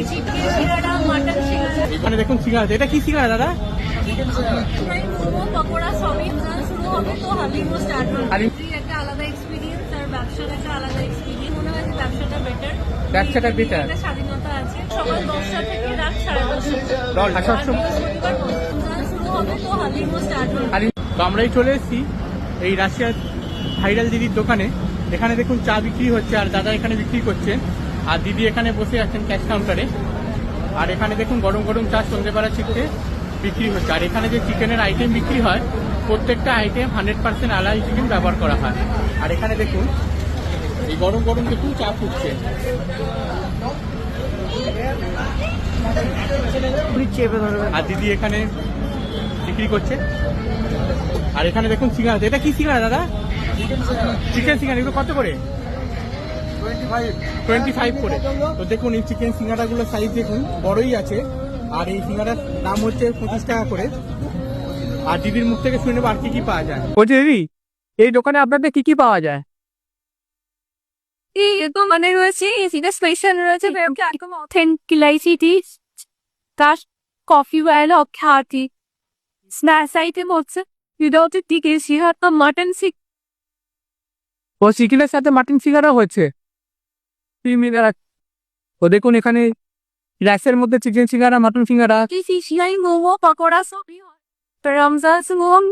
Chicken সিঙ্গাড়া, mutton সিঙ্গাড়া, এখানে দেখুন সিঙ্গাড়া, এটা কি সিঙ্গাড়া দাদা? মোমো, পকোড়া সবই শুরু হবে। তো হালিমও স্টার্ট হবে। হালিম। একটা আলাদা এক্সপিরিয়েন্স আর ব্যবসার একটা আলাদা এক্সপিরিয়েন্স। মনে হয় যে ব্যবসাটা বেটার। ব্যবসাটা better। একটা স্বাধীনতা আছে। সকাল 10টা থেকে রাত 10:30। বৃহস্পতিবার রমজান শুরু হবে। তো হালিমও স্টার্ট হবে। তো আমরাই চলে এসেছি এই রাশিয়ার ভাইরাল দিদির দোকানে। এখানে দেখুন চা বিক্রি হচ্ছে আর দাদা এখানে বিক্রি করছেন আর দিদি এখানে বসে আছেন ক্যাশ কাউন্টারে। আর এখানে দেখুন গরম গরম চা সন্ধ্যেবেলা চিপতে বিক্রি হচ্ছে। আর এখানে যে চিকেনের আইটেম বিক্রি হয় প্রত্যেকটা আইটেম 100% আলাদা চিকেন ব্যবহার করা হয়। আর এখানে দেখুন এই গরম গরম দেখুন চা ফুটছে। আর দিদি এখানে বিক্রি করছে। আর এখানে দেখুন সিঙ্গাড়া, এটা কি সিঙ্গাড়া দাদা? চিকেন সিঙ্গাড়া। এগুলো কত করে? 25 করে। তো দেখুন এই চিকেন সিঙ্গাড়াগুলো সাইজ দেখুন বড়ই আছে। আর এই সিঙ্গাড়ার দাম হচ্ছে 25 টাকা করে। আর দিদির মুখ থেকে শুনে নেবো আর কি পাওয়া যায়। বলছি দিদি, এই দোকানে আপনাদের কি পাওয়া যায়? এই তো মানে রয়েছে এটা স্পেশাল রয়েছে একদম অথেন্টিক ইলাইচি টি, তার কফি ওয়ালা খাতি স্ন্যাক্স আইটেম হচ্ছে উইদাউট চিকেন সিঙ্গাড়া, মাটন সিঙ্গাড়া। ও চিকেনের সাথে মাটন সিঙ্গাড়া হয়েছে। ও দেখুন এখানে রাইসের মধ্যে চিকেন সিঙ্গাড়া, মাটন সিঙ্গাড়া। মোমো, পকোড়া সবই হয়। তো রমজান মোম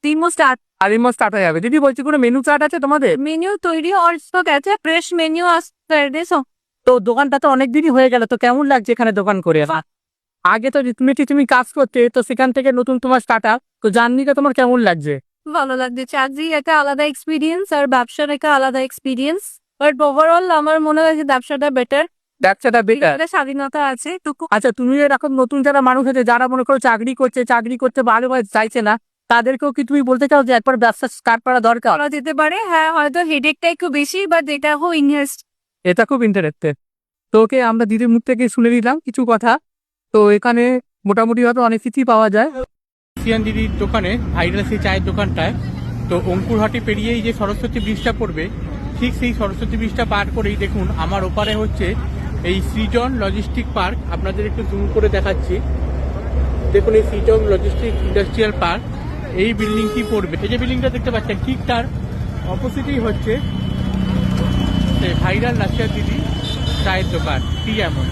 দিমো স্টার্ট। আলিমো স্টার্ট হয়ে যাবে। দিদি বলছি কোনো মেনু চার্ট আছে তোমাদের? মেনু তৈরি অলসো গেছে, ফ্রেশ মেনু আসতে দেছো। তো দোকানটা তো অনেক দিনই হয়ে গেল, তো কেমন লাগছে এখানে দোকান করে? আগে তো তুমি কাজ করতে, তো সেখান থেকে নতুন তোমার স্টার্ট আপ, তো জার্নিটা তোমার কেমন লাগছে? ভালো লাগছে। চাকরি একটা আলাদা এক্সপিরিয়েন্স আর ব্যবসার একটা আলাদা এক্সপিরিয়েন্স। বাট ওভারঅল আমার মনে হয় যে ব্যবসাটা বেটার। ব্যবসাটা বেকার। স্বাধীনতা আছে টুকু। আচ্ছা, তুমি এরকম নতুন যারা মানুষ আছে যারা মনে করো চাকরি করতে ভালোভাবে চাইছে না, তাদেরকেও কি তুমি বলতে চাও যে একবার ব্যবসা স্টার্ট করা দরকার? করা যেতে পারে, হ্যাঁ। হয়তো হেডেকটা একটু বেশি, বাট এটা হোক ইনভেস্ট। এটা খুব ইন্টারেস্টেড। তো ওকে আমরা দিদির মুখ থেকে শুনে নিলাম কিছু কথা। তো এখানে মোটামুটি ভাবে অনেক কিছুই পাওয়া যায় রাশিয়ান দিদির দোকানে, ভাইরাল সেই চায়ের দোকানটায়। তো অঙ্কুরহাটি পেরিয়েই যে সরস্বতী ব্রিজটা পড়বে, ঠিক সেই সরস্বতী ব্রিজটা পার করেই দেখুন আমার ওপারে হচ্ছে এই সৃজন লজিস্টিক পার্ক। আপনাদের একটু জুম করে দেখাচ্ছি। দেখুন এই সৃজন লজিস্টিক ইন্ডাস্ট্রিয়াল পার্ক, এই বিল্ডিংটি পড়বে। এই যে বিল্ডিংটা দেখতে পাচ্ছেন ঠিক তার অপোজিটেই হচ্ছে ভাইরাল রাশিয়ার দিদি চায়ের দোকান টি এমন।